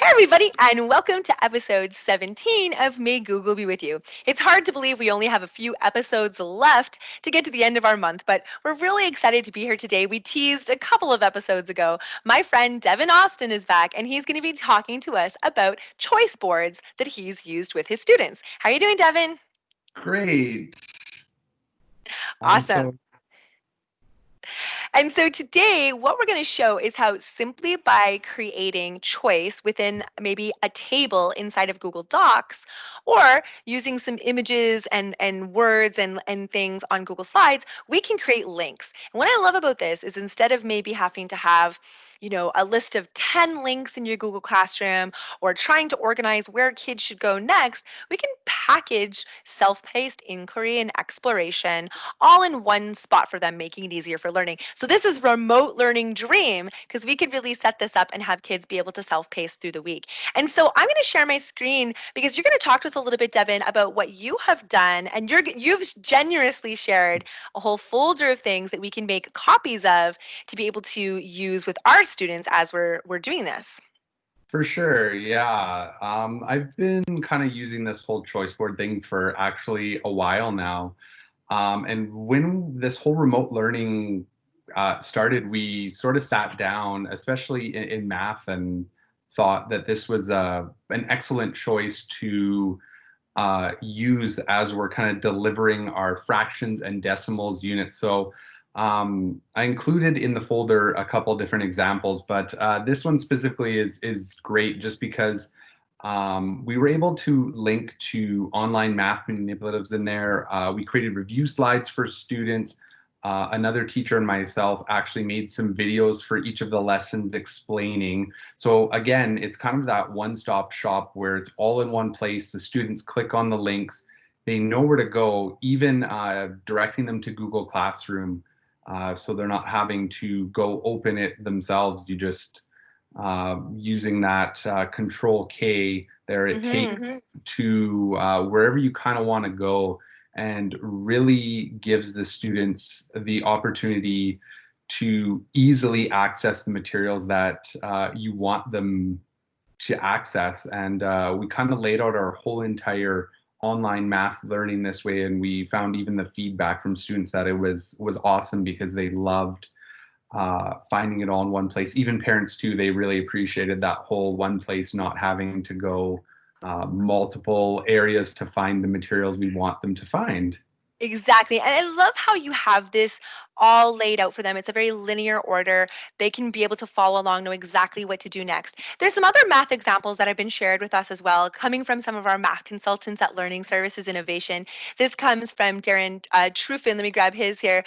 Hey, everybody, and welcome to episode 17 of May Google Be With You. It's hard to believe we only have a few episodes left to get to the end of our month, but we're really excited to be here today. We teased a couple of episodes ago. My friend Devin Austin is back, and he's going to be talking to us about choice boards that he's used with his students. How are you doing, Devin? Great. I'm Awesome. so And so today, what we're going to show is how simply by creating choice within maybe a table inside of Google Docs or using some images and words and things on Google Slides, we can create links. And what I love about this is instead of maybe having to have a list of 10 links in your Google Classroom or trying to organize where kids should go next, we can package self-paced inquiry and exploration all in one spot for them, making it easier for learning. So this is remote learning dream because we could really set this up and have kids be able to self-pace through the week. And so I'm going to share my screen because you're going to talk to us a little bit, Devin, about what you have done, and you've generously shared a whole folder of things that we can make copies of to be able to use with our students as we're doing this. for sure. Yeah. I've been kind of using this whole choice board thing for actually a while now. And when this whole remote learning started, we sort of sat down, especially in math, and thought that this was an excellent choice to use as we're kind of delivering our fractions and decimals units. So I included in the folder a couple different examples, but this one specifically is great just because we were able to link to online math manipulatives in there. We created review slides for students. Another teacher and myself actually made some videos for each of the lessons explaining. So again, it's kind of that one-stop shop where it's all in one place. The students click on the links, they know where to go, even directing them to Google Classroom. So they're not having to go open it themselves. You just using that Control K there, it takes to wherever you kind of want to go, and really gives the students the opportunity to easily access the materials that you want them to access. And we kind of laid out our whole entire online math learning this way, and we found even the feedback from students that it was awesome because they loved finding it all in one place. Even parents too, they really appreciated that whole one place, not having to go multiple areas to find the materials we want them to find. Exactly. And I love how you have this all laid out for them. It's a very linear order. They can be able to follow along, know exactly what to do next. There's some other math examples that have been shared with us as well, coming from some of our math consultants at Learning Services Innovation. This comes from Darren Truffin. Let me grab his here.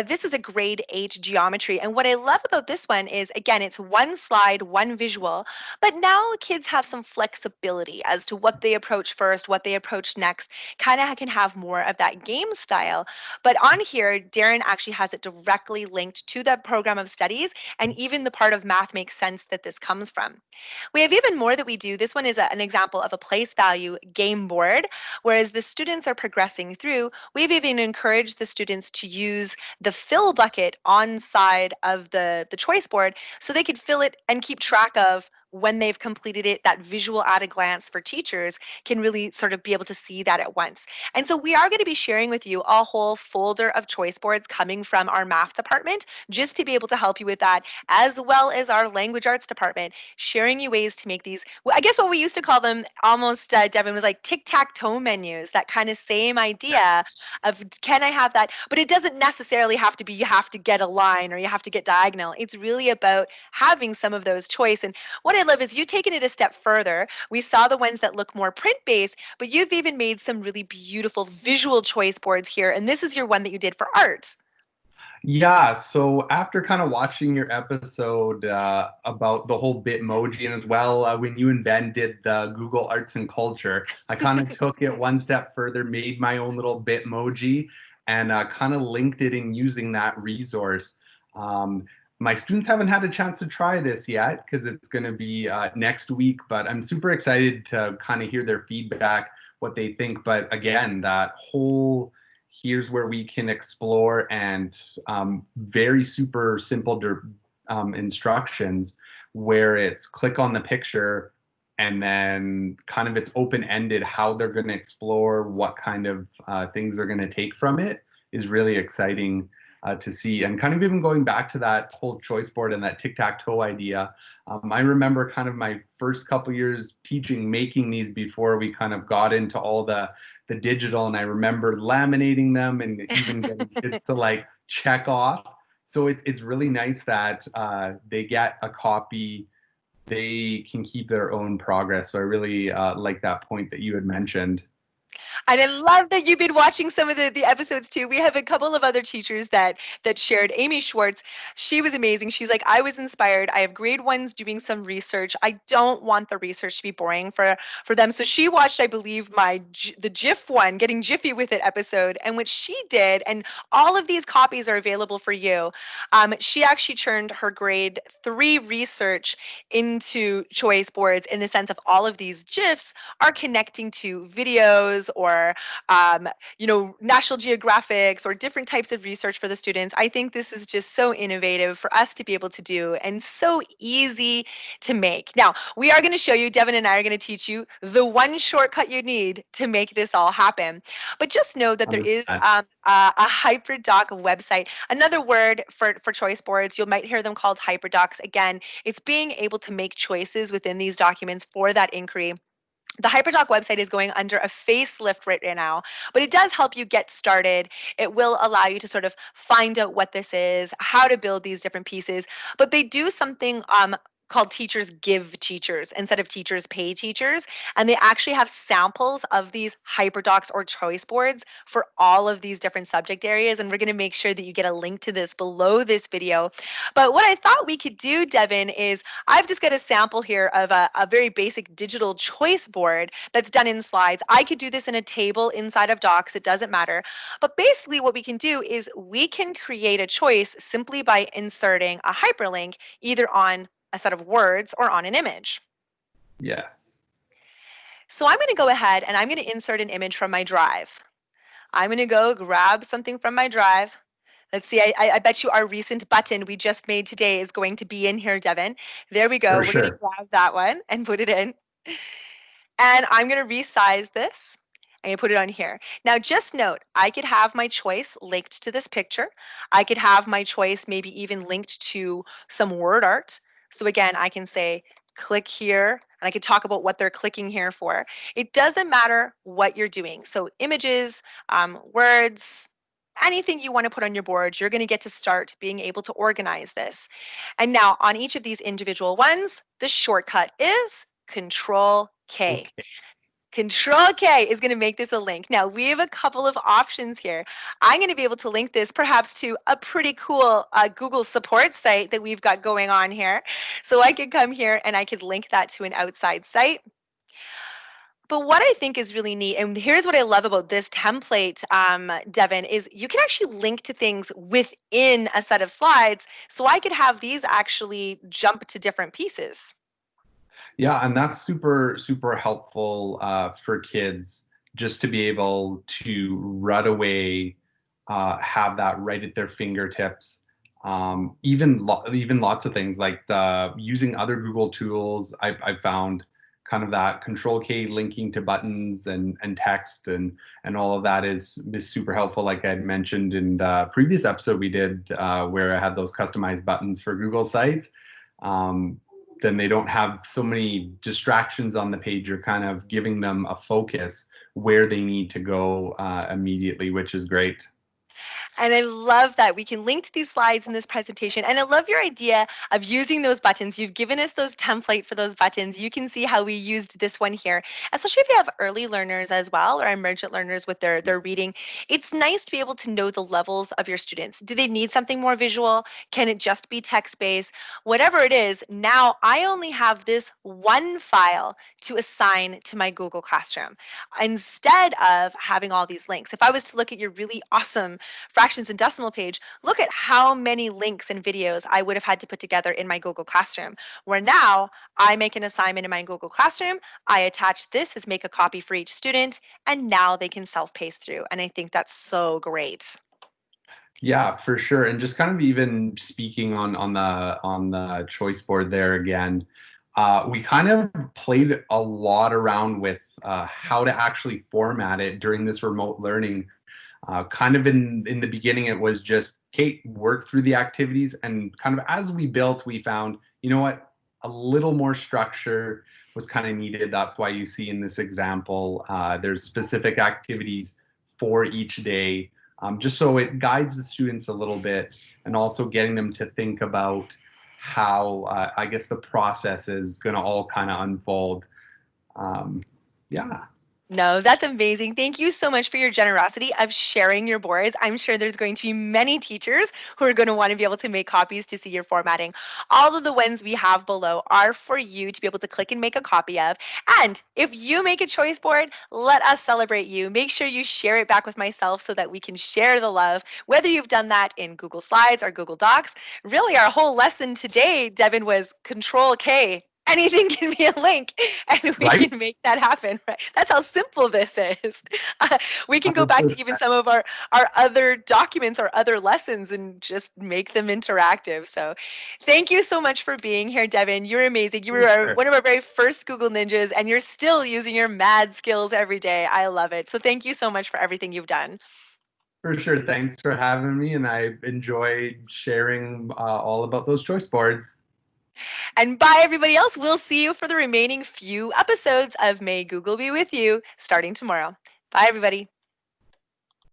This is a grade 8 geometry. And what I love about this one is, again, it's one slide, one visual, but now kids have some flexibility as to what they approach first, what they approach next, kind of can have more of that game style. But on here, Darren actually has it directly linked to the program of studies, and even the part of math makes sense that this comes from. We have even more that we do. This one is an example of a place value game board, whereas the students are progressing through. We've even encouraged the students to use the fill bucket on side of the choice board so they could fill it and keep track of when they've completed it. That visual at a glance for teachers can really sort of be able to see that at once. And so we are going to be sharing with you a whole folder of choice boards coming from our math department just to be able to help you with that, as well as our language arts department, sharing you ways to make these. Well, I guess what we used to call them almost, Devin, was like tic-tac-toe menus, that kind of same idea of can I have that? But it doesn't necessarily have to be you have to get a line or you have to get diagonal. It's really about having some of those choice. And what I love is you taking it a step further. We saw the ones that look more print-based, but you've even made some really beautiful visual choice boards here. And this is your one that you did for art. Yeah, so after kind of watching your episode about the whole Bitmoji, and as well when you and Ben did the Google Arts and Culture, I kind of took it one step further, made my own little Bitmoji, and kind of linked it in using that resource. Um, my students haven't had a chance to try this yet because it's going to be next week, but I'm super excited to kind of hear their feedback, what they think. But again, that whole here's where we can explore, and very super simple instructions where it's click on the picture, and then kind of it's open-ended how they're going to explore, what kind of things they're going to take from it is really exciting to see. And kind of even going back to that whole choice board and that tic-tac-toe idea, I remember kind of my first couple years teaching making these before we kind of got into all the digital, and I remember laminating them and even getting kids to like check off. So it's really nice that they get a copy, they can keep their own progress. So I really like that point that you had mentioned. And I love that you've been watching some of the episodes too. We have a couple of other teachers that shared. Amy Schwartz, she was amazing. She's like, I was inspired. I have grade ones doing some research. I don't want the research to be boring for them. So she watched, I believe, the GIF one, getting jiffy with it episode, and what she did, and all of these copies are available for you. She actually turned her grade three research into choice boards in the sense of all of these GIFs are connecting to videos or um, National Geographics or different types of research for the students. I think this is just so innovative for us to be able to do and so easy to make. Now, we are going to show you, Devin and I are going to teach you the one shortcut you need to make this all happen. But just know that there is 100%. a HyperDoc website. Another word for choice boards, you might hear them called HyperDocs. Again, it's being able to make choices within these documents for that inquiry. The HyperDoc website is going under a facelift right now, but it does help you get started. It will allow you to sort of find out what this is, how to build these different pieces. But they do something called Teachers Give Teachers instead of Teachers Pay Teachers. And they actually have samples of these HyperDocs or choice boards for all of these different subject areas. And we're going to make sure that you get a link to this below this video. But what I thought we could do, Devin, is I've just got a sample here of a very basic digital choice board that's done in slides. I could do this in a table inside of Docs, it doesn't matter. But basically what we can do is we can create a choice simply by inserting a hyperlink either on a set of words or on an image. Yes. So I'm going to go ahead and I'm going to insert an image from my drive. I'm going to go grab something from my drive. Let's see, I bet you our recent button we just made today is going to be in here, Devin. There we go. For We're going to sure. grab that one and put it in. And I'm going to resize this. I'm going to put it on here. Now, just note, I could have my choice linked to this picture. I could have my choice maybe even linked to some word art. So again, I can say, click here, and I could talk about what they're clicking here for. It doesn't matter what you're doing. So images, words, anything you want to put on your board, you're going to get to start being able to organize this. And now on each of these individual ones, the shortcut is Control K. Okay. Control K is going to make this a link. Now, we have a couple of options here. I'm going to be able to link this perhaps to a pretty cool Google support site that we've got going on here. So I could come here and I could link that to an outside site. But what I think is really neat, and here's what I love about this template, Devin, is you can actually link to things within a set of slides. So I could have these actually jump to different pieces. Yeah, and that's super, super helpful for kids just to be able to right away have that right at their fingertips. Even lots of things like the using other Google tools. I've found kind of that Control K linking to buttons and text and all of that is super helpful. Like I had mentioned in the previous episode we did where I had those customized buttons for Google Sites. Then they don't have so many distractions on the page. You're kind of giving them a focus where they need to go immediately, which is great. And I love that we can link to these slides in this presentation. And I love your idea of using those buttons. You've given us those template for those buttons. You can see how we used this one here, especially if you have early learners as well or emergent learners with their reading. It's nice to be able to know the levels of your students. Do they need something more visual? Can it just be text-based? Whatever it is, now I only have this one file to assign to my Google Classroom instead of having all these links. If I was to look at your really awesome fractions and decimal page, look at how many links and videos I would have had to put together in my Google Classroom, where now I make an assignment in my Google Classroom, I attach this as make a copy for each student, and now they can self-pace through. And I think that's so great. Yeah, for sure. And just kind of even speaking on the choice board there again, we kind of played a lot around with how to actually format it during this remote learning. Kind of in the beginning, it was just Kate work through the activities, and kind of as we built, we found, you know what, a little more structure was kind of needed. That's why you see in this example, there's specific activities for each day, just so it guides the students a little bit, and also getting them to think about how I guess the process is going to all kind of unfold. Um, yeah. No, that's amazing. Thank you so much for your generosity of sharing your boards. I'm sure there's going to be many teachers who are going to want to be able to make copies to see your formatting. All of the ones we have below are for you to be able to click and make a copy of. And if you make a choice board, let us celebrate you. Make sure you share it back with myself so that we can share the love, whether you've done that in Google Slides or Google Docs. Really, our whole lesson today, Devin, was Control K. Anything can be a link and we Right. can make that happen, right? That's how simple this is. We can go back to even 100%. some of our other documents or other lessons and just make them interactive. So thank you so much for being here, Devin. You're amazing. You For were sure. one of our very first Google Ninjas, and you're still using your mad skills every day. I love it. So thank you so much for everything you've done. For sure. Thanks for having me, and I enjoyed sharing all about those choice boards. And bye, everybody else. We'll see you for the remaining few episodes of May Google Be With You starting tomorrow. Bye, everybody.